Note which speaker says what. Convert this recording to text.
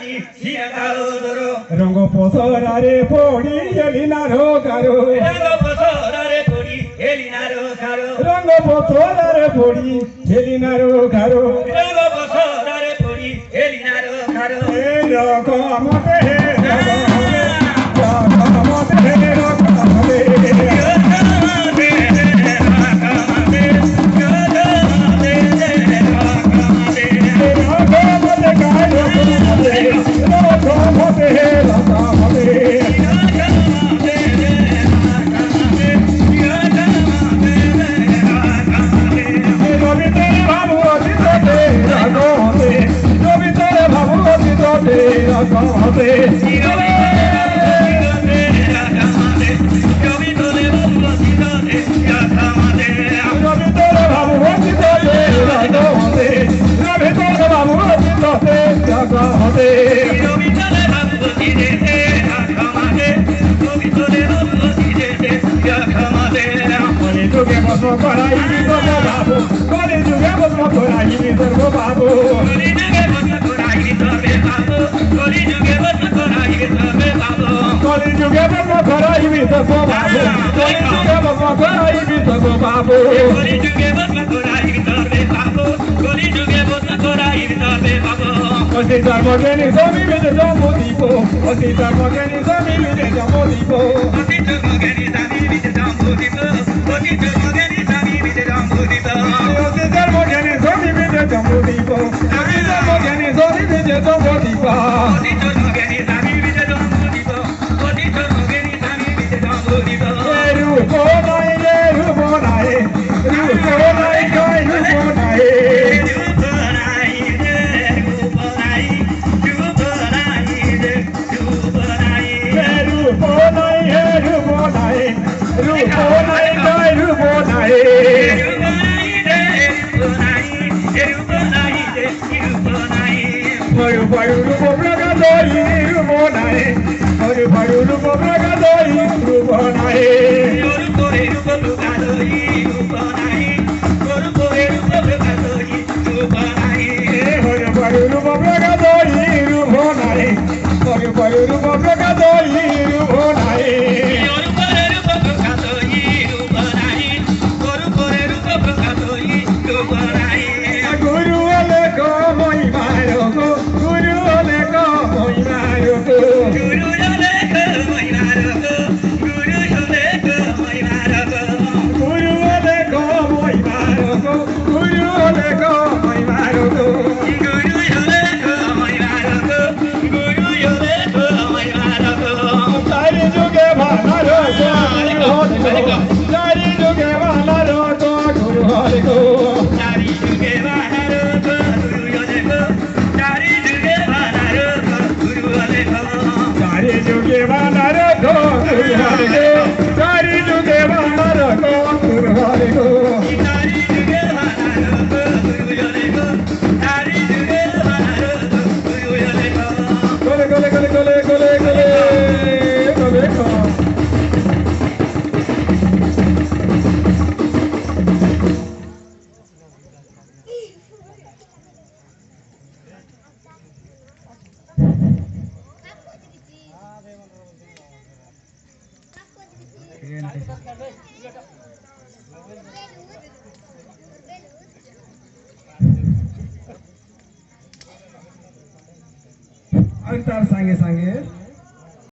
Speaker 1: রানী সিরাগাও দরো
Speaker 2: রঙ্গ পসরারে পড়ি এলিনারো কারো
Speaker 1: রঙ্গ পসরারে পড়ি এলিনারো কারো
Speaker 2: রঙ্গ পসরারে পড়ি এলিনারো কারো
Speaker 1: রঙ্গ পসরারে পড়ি এলিনারো কারো
Speaker 2: রকমতে Jani Sami with the Jambo Depot, Jani Sami with the Jambo Depot, Jani Sami with the Jambo Depot, Jani Sami with the Jambo Depot, Jani Sami with the Jambo Depot, Jani Sami with the Jambo Depot, Sange sange